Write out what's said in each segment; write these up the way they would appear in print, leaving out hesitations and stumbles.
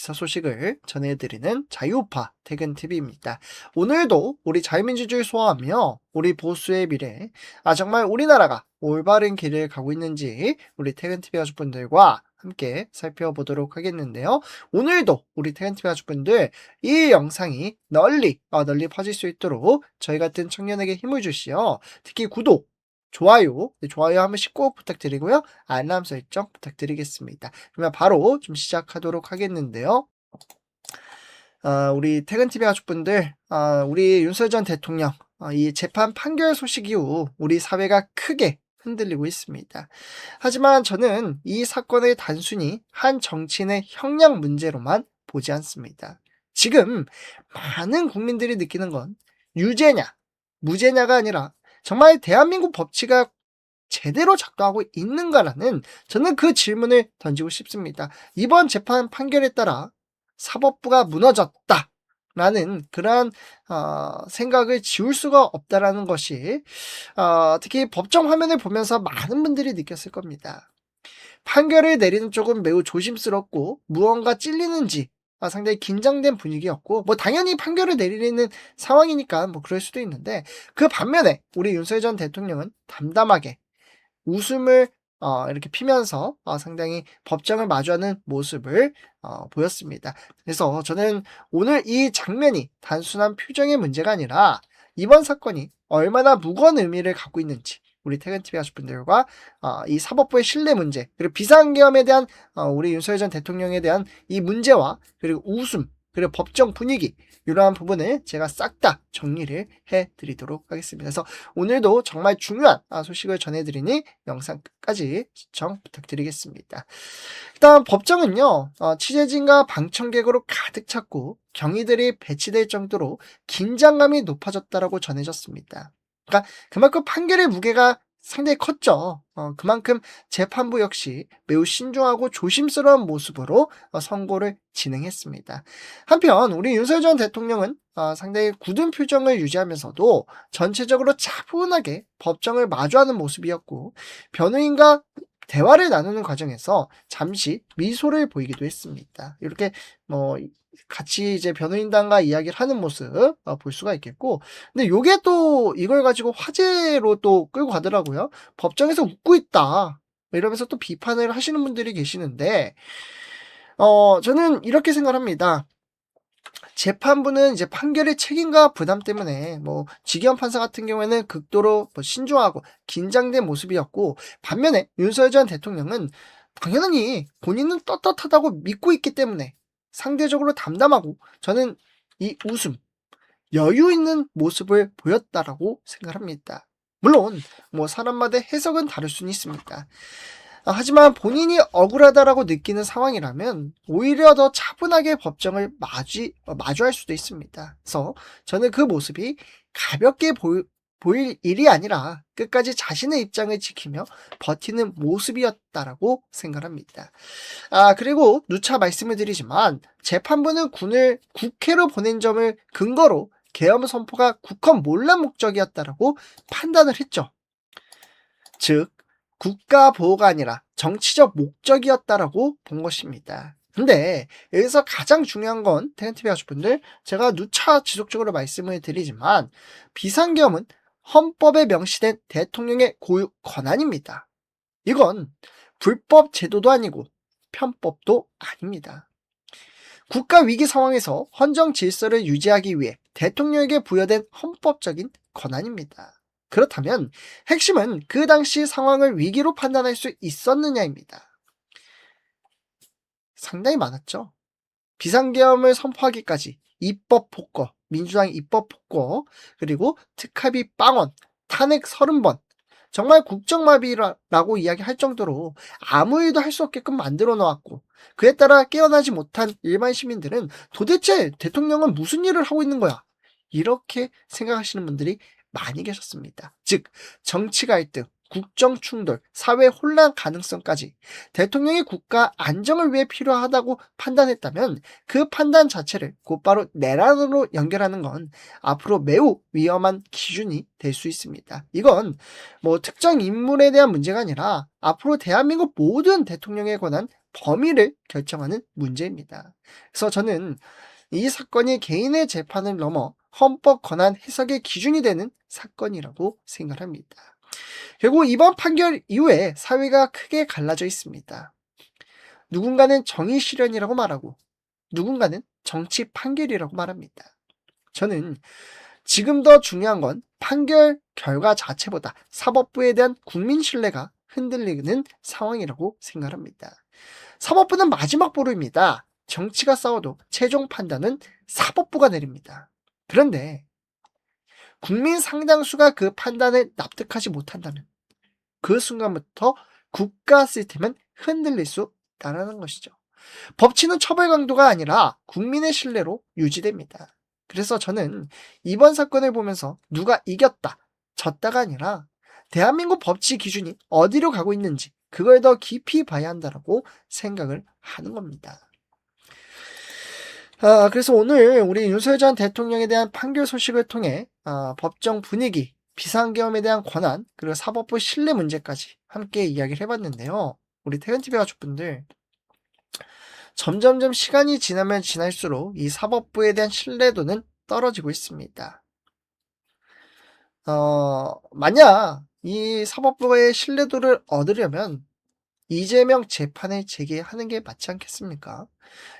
기사 소식을 전해드리는 자유우파 퇴근TV입니다. 오늘도 우리 자유민주주의 소화하며 우리 보수의 미래, 정말 우리나라가 올바른 길을 가고 있는지 우리 퇴근TV 가족분들과 함께 살펴보도록 하겠는데요. 오늘도 우리 퇴근TV 가족분들 이 영상이 널리 퍼질 수 있도록 저희 같은 청년에게 힘을 주시어 특히 구독, 좋아요 한 번씩 꼭 부탁드리고요. 알람 설정 부탁드리겠습니다. 그러면 바로 좀 시작하도록 하겠는데요. 우리 퇴근TV 가족분들, 우리 윤석열 전 대통령, 이 재판 판결 소식 이후 우리 사회가 크게 흔들리고 있습니다. 하지만 저는 이 사건을 단순히 한 정치인의 형량 문제로만 보지 않습니다. 지금 많은 국민들이 느끼는 건 유죄냐, 무죄냐가 아니라 정말 대한민국 법치가 제대로 작동하고 있는가라는 저는 그 질문을 던지고 싶습니다. 이번 재판 판결에 따라 사법부가 무너졌다라는 그러한 생각을 지울 수가 없다라는 것이 특히 법정 화면을 보면서 많은 분들이 느꼈을 겁니다. 판결을 내리는 쪽은 매우 조심스럽고 무언가 찔리는지 상당히 긴장된 분위기였고, 당연히 판결을 내리는 상황이니까 그럴 수도 있는데, 그 반면에 우리 윤석열 전 대통령은 담담하게 웃음을 이렇게 피면서 상당히 법정을 마주하는 모습을 보였습니다. 그래서 저는 오늘 이 장면이 단순한 표정의 문제가 아니라 이번 사건이 얼마나 무거운 의미를 갖고 있는지 우리 퇴근TV 가족분들과 이 사법부의 신뢰 문제, 그리고 비상계엄에 대한 우리 윤석열 전 대통령에 대한 이 문제와 그리고 웃음, 그리고 법정 분위기, 이러한 부분을 제가 싹 다 정리를 해드리도록 하겠습니다. 그래서 오늘도 정말 중요한 소식을 전해드리니 영상 끝까지 시청 부탁드리겠습니다. 일단 법정은요, 취재진과 방청객으로 가득 찼고 경위들이 배치될 정도로 긴장감이 높아졌다라고 전해졌습니다. 그러니까 그만큼 판결의 무게가 상당히 컸죠. 그만큼 재판부 역시 매우 신중하고 조심스러운 모습으로 선고를 진행했습니다. 한편 우리 윤석열 전 대통령은 상당히 굳은 표정을 유지하면서도 전체적으로 차분하게 법정을 마주하는 모습이었고, 변호인과 대화를 나누는 과정에서 잠시 미소를 보이기도 했습니다. 이렇게 같이 이제 변호인단과 이야기를 하는 모습 볼 수가 있겠고, 근데 요게 또 이걸 가지고 화제로 또 끌고 가더라고요. 법정에서 웃고 있다 이러면서 또 비판을 하시는 분들이 계시는데, 저는 이렇게 생각합니다. 재판부는 이제 판결의 책임과 부담 때문에 지기현 판사 같은 경우에는 극도로 신중하고 긴장된 모습이었고, 반면에 윤석열 전 대통령은 당연히 본인은 떳떳하다고 믿고 있기 때문에 상대적으로 담담하고, 저는 이 웃음, 여유 있는 모습을 보였다라고 생각합니다. 물론 사람마다 해석은 다를 수는 있습니다. 하지만 본인이 억울하다라고 느끼는 상황이라면 오히려 더 차분하게 법정을 마주할 수도 있습니다. 그래서 저는 그 모습이 가볍게 보일 일이 아니라 끝까지 자신의 입장을 지키며 버티는 모습이었다라고 생각합니다. 그리고 누차 말씀을 드리지만 재판부는 군을 국회로 보낸 점을 근거로 계엄 선포가 국헌 몰락 목적이었다라고 판단을 했죠. 즉 국가 보호가 아니라 정치적 목적이었다라고 본 것입니다. 근데 여기서 가장 중요한 건 퇴근TV 가족분들, 제가 누차 지속적으로 말씀을 드리지만 비상계엄은 헌법에 명시된 대통령의 고유 권한입니다. 이건 불법 제도도 아니고 편법도 아닙니다. 국가 위기 상황에서 헌정 질서를 유지하기 위해 대통령에게 부여된 헌법적인 권한입니다. 그렇다면 핵심은 그 당시 상황을 위기로 판단할 수 있었느냐입니다. 상당히 많았죠. 비상계엄을 선포하기까지 입법 폭거, 민주당 입법 폭거, 그리고 특합이 빵원, 탄핵 30번, 정말 국정마비라고 이야기할 정도로 아무 일도 할 수 없게끔 만들어 놓았고, 그에 따라 깨어나지 못한 일반 시민들은 도대체 대통령은 무슨 일을 하고 있는 거야? 이렇게 생각하시는 분들이 많이 계셨습니다. 즉 정치 갈등, 국정 충돌, 사회 혼란 가능성까지 대통령이 국가 안정을 위해 필요하다고 판단했다면 그 판단 자체를 곧바로 내란으로 연결하는 건 앞으로 매우 위험한 기준이 될 수 있습니다. 이건 특정 인물에 대한 문제가 아니라 앞으로 대한민국 모든 대통령에 관한 범위를 결정하는 문제입니다. 그래서 저는 이 사건이 개인의 재판을 넘어 헌법 권한 해석의 기준이 되는 사건이라고 생각합니다. 결국 이번 판결 이후에 사회가 크게 갈라져 있습니다. 누군가는 정의 실현이라고 말하고 누군가는 정치 판결이라고 말합니다. 저는 지금 더 중요한 건 판결 결과 자체보다 사법부에 대한 국민 신뢰가 흔들리는 상황이라고 생각합니다. 사법부는 마지막 보루입니다. 정치가 싸워도 최종 판단은 사법부가 내립니다. 그런데 국민 상당수가 그 판단을 납득하지 못한다면 그 순간부터 국가 시스템은 흔들릴 수 있다는 것이죠. 법치는 처벌 강도가 아니라 국민의 신뢰로 유지됩니다. 그래서 저는 이번 사건을 보면서 누가 이겼다, 졌다가 아니라 대한민국 법치 기준이 어디로 가고 있는지 그걸 더 깊이 봐야 한다고 생각을 하는 겁니다. 그래서 오늘 우리 윤석열 전 대통령에 대한 판결 소식을 통해 법정 분위기, 비상계엄에 대한 권한, 그리고 사법부 신뢰 문제까지 함께 이야기를 해봤는데요. 우리 태근TV 가족분들, 점점점 시간이 지나면 지날수록 이 사법부에 대한 신뢰도는 떨어지고 있습니다. 만약 이 사법부의 신뢰도를 얻으려면 이재명 재판을 재개하는 게 맞지 않겠습니까?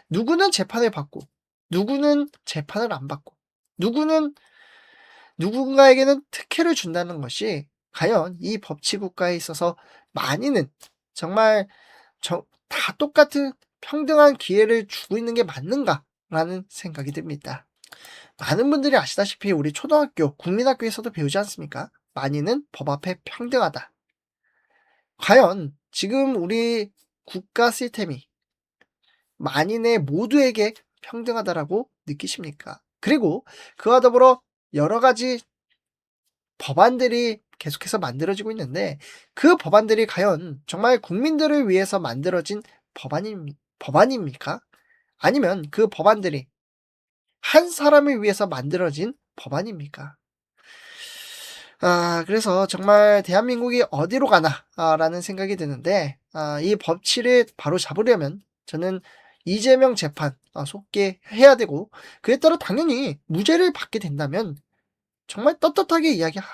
누구는 재판을 받고 누구는 재판을 안 받고 누군가에게는 특혜를 준다는 것이 과연 이 법치국가에 있어서 많이는 정말 다 똑같은 평등한 기회를 주고 있는 게 맞는가라는 생각이 듭니다. 많은 분들이 아시다시피 우리 초등학교, 국민학교에서도 배우지 않습니까? 만인은 법 앞에 평등하다. 과연 지금 우리 국가 시스템이 만인의 모두에게 평등하다라고 느끼십니까? 그리고 그와 더불어 여러 가지 법안들이 계속해서 만들어지고 있는데 그 법안들이 과연 정말 국민들을 위해서 만들어진 법안입니까? 아니면 그 법안들이 한 사람을 위해서 만들어진 법안입니까? 그래서 정말 대한민국이 어디로 가나 라는 생각이 드는데 이 법치를 바로 잡으려면 저는 이재명 재판 속개해야 되고 그에 따라 당연히 무죄를 받게 된다면 정말 떳떳하게 이야기하고